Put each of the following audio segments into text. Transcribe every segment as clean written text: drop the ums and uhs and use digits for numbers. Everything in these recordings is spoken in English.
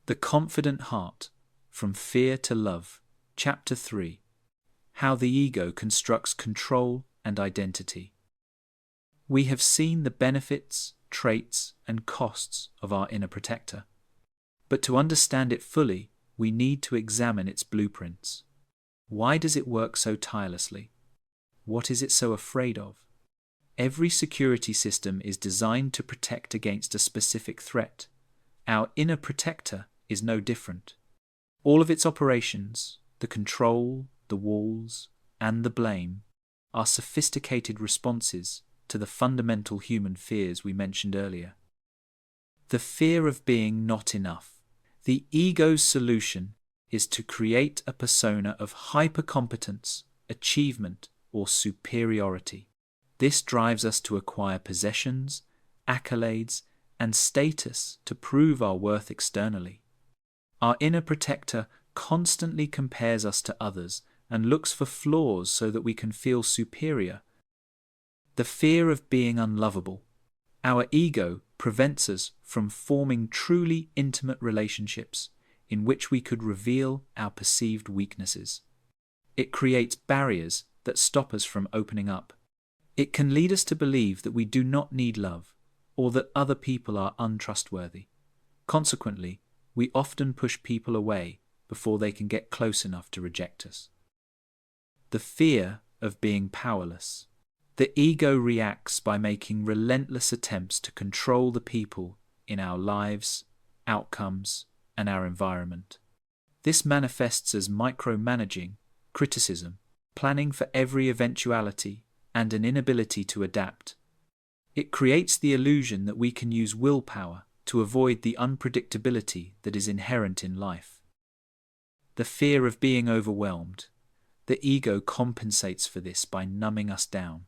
The Confident Heart, From Fear to Love, Chapter 3. How the Ego Constructs Control and Identity. We have seen the benefits, traits, and costs of our inner protector. But to understand it fully, we need to examine its blueprints. Why does it work so tirelessly? What is it so afraid of? Every security system is designed to protect against a specific threat. Our inner protector is no different. All of its operations, the control, the walls, and the blame, are sophisticated responses to the fundamental human fears we mentioned earlier. The fear of being not enough. The ego's solution is to create a persona of hypercompetence, achievement, or superiority. This drives us to acquire possessions, accolades, and status to prove our worth externally. Our inner protector constantly compares us to others and looks for flaws so that we can feel superior. The fear of being unlovable. Our ego prevents us from forming truly intimate relationships in which we could reveal our perceived weaknesses. It creates barriers that stop us from opening up. It can lead us to believe that we do not need love or that other people are untrustworthy. Consequently, we often push people away before they can get close enough to reject us. The fear of being powerless. The ego reacts by making relentless attempts to control the people in our lives, outcomes, and our environment. This manifests as micromanaging, criticism, planning for every eventuality, and an inability to adapt. It creates the illusion that we can use willpower to avoid the unpredictability that is inherent in life. The fear of being overwhelmed. The ego compensates for this by numbing us down.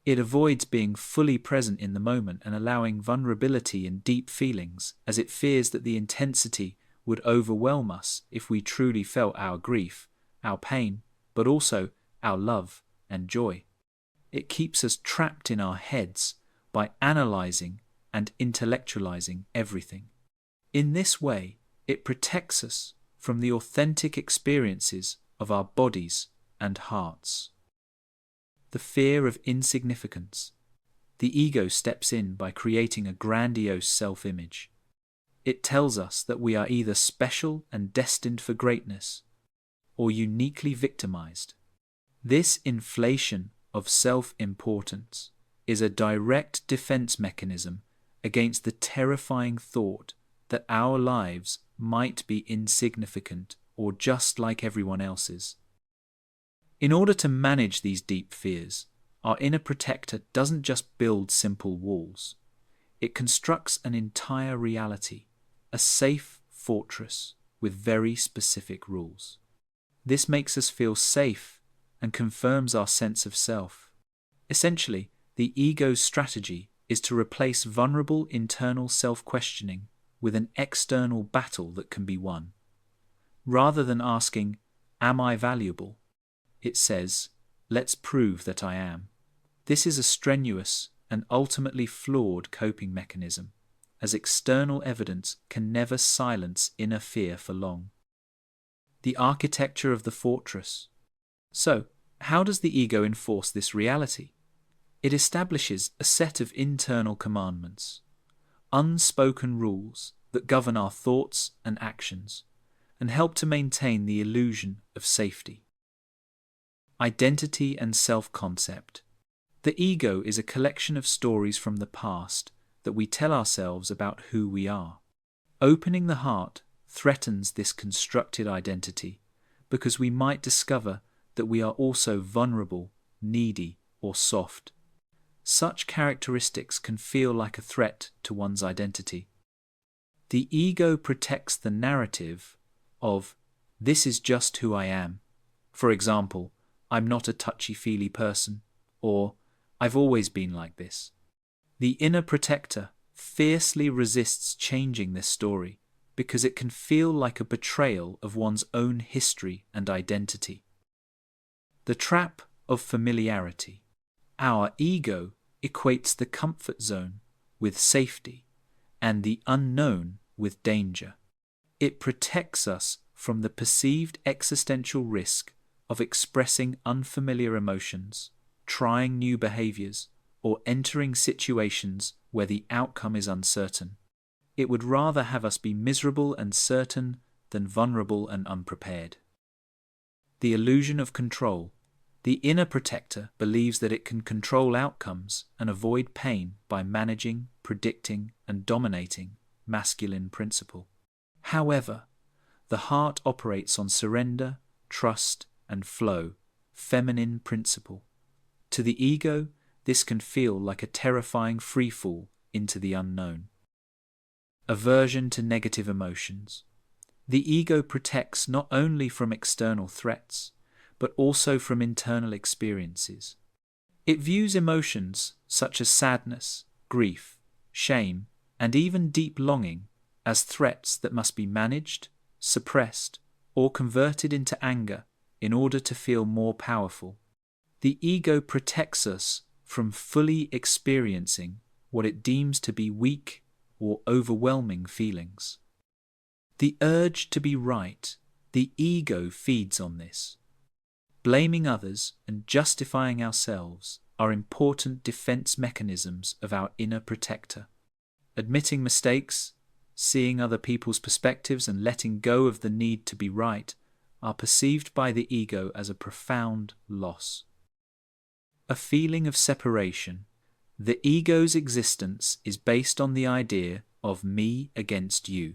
It avoids being fully present in the moment and allowing vulnerability and deep feelings, as it fears that the intensity would overwhelm us if we truly felt our grief, our pain, but also our love and joy. It keeps us trapped in our heads by analyzing and intellectualizing everything. In this way, it protects us from the authentic experiences of our bodies and hearts. The fear of insignificance. The ego steps in by creating a grandiose self-image. It tells us that we are either special and destined for greatness, or uniquely victimized. This inflation of self-importance is a direct defense mechanism against the terrifying thought that our lives might be insignificant or just like everyone else's. In order to manage these deep fears, our inner protector doesn't just build simple walls. It constructs an entire reality, a safe fortress with very specific rules. This makes us feel safe and confirms our sense of self. Essentially, the ego's strategy is to replace vulnerable internal self-questioning with an external battle that can be won. Rather than asking, "Am I valuable?" it says, "Let's prove that I am." This is a strenuous and ultimately flawed coping mechanism, as external evidence can never silence inner fear for long. The architecture of the fortress. So, how does the ego enforce this reality? It establishes a set of internal commandments, unspoken rules that govern our thoughts and actions, and help to maintain the illusion of safety. Identity and self-concept. The ego is a collection of stories from the past that we tell ourselves about who we are. Opening the heart threatens this constructed identity because we might discover that we are also vulnerable, needy, or soft. Such characteristics can feel like a threat to one's identity. The ego protects the narrative of, "This is just who I am." For example, "I'm not a touchy-feely person," or "I've always been like this." The inner protector fiercely resists changing this story because it can feel like a betrayal of one's own history and identity. The trap of familiarity. Our ego equates the comfort zone with safety and the unknown with danger. It protects us from the perceived existential risk of expressing unfamiliar emotions, trying new behaviors, or entering situations where the outcome is uncertain. It would rather have us be miserable and certain than vulnerable and unprepared. The illusion of control. The inner protector believes that it can control outcomes and avoid pain by managing, predicting, and dominating masculine principle. However, the heart operates on surrender, trust, and flow, feminine principle. To the ego, this can feel like a terrifying freefall into the unknown. Aversion to negative emotions. The ego protects not only from external threats, but also from internal experiences. It views emotions such as sadness, grief, shame, and even deep longing as threats that must be managed, suppressed, or converted into anger in order to feel more powerful. The ego protects us from fully experiencing what it deems to be weak or overwhelming feelings. The urge to be right. The ego feeds on this. Blaming others and justifying ourselves are important defense mechanisms of our inner protector. Admitting mistakes, seeing other people's perspectives, and letting go of the need to be right are perceived by the ego as a profound loss. A feeling of separation. The ego's existence is based on the idea of me against you.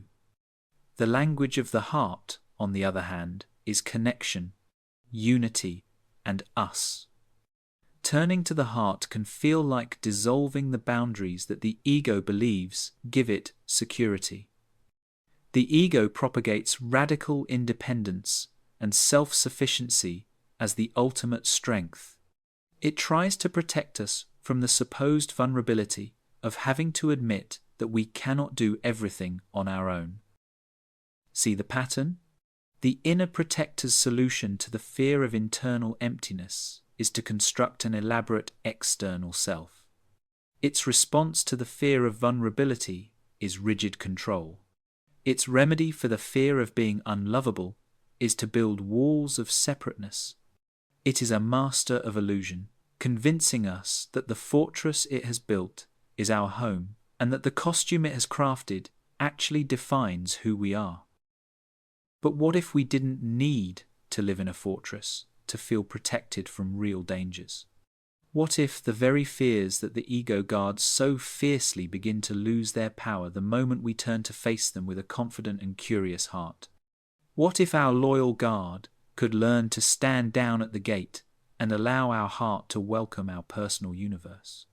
The language of the heart, on the other hand, is connection, unity, and us. Turning to the heart can feel like dissolving the boundaries that the ego believes give it security. The ego propagates radical independence and self-sufficiency as the ultimate strength. It tries to protect us from the supposed vulnerability of having to admit that we cannot do everything on our own. See the pattern? The inner protector's solution to the fear of internal emptiness is to construct an elaborate external self. Its response to the fear of vulnerability is rigid control. Its remedy for the fear of being unlovable is to build walls of separateness. It is a master of illusion, convincing us that the fortress it has built is our home and that the costume it has crafted actually defines who we are. But what if we didn't need to live in a fortress to feel protected from real dangers? What if the very fears that the ego guards so fiercely begin to lose their power the moment we turn to face them with a confident and curious heart? What if our loyal guard could learn to stand down at the gate and allow our heart to welcome our personal universe?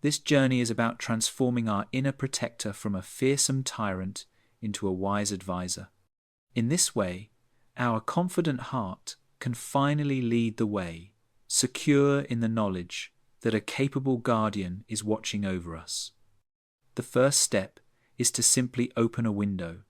This journey is about transforming our inner protector from a fearsome tyrant into a wise advisor. In this way, our confident heart can finally lead the way, secure in the knowledge that a capable guardian is watching over us. The first step is to simply open a window,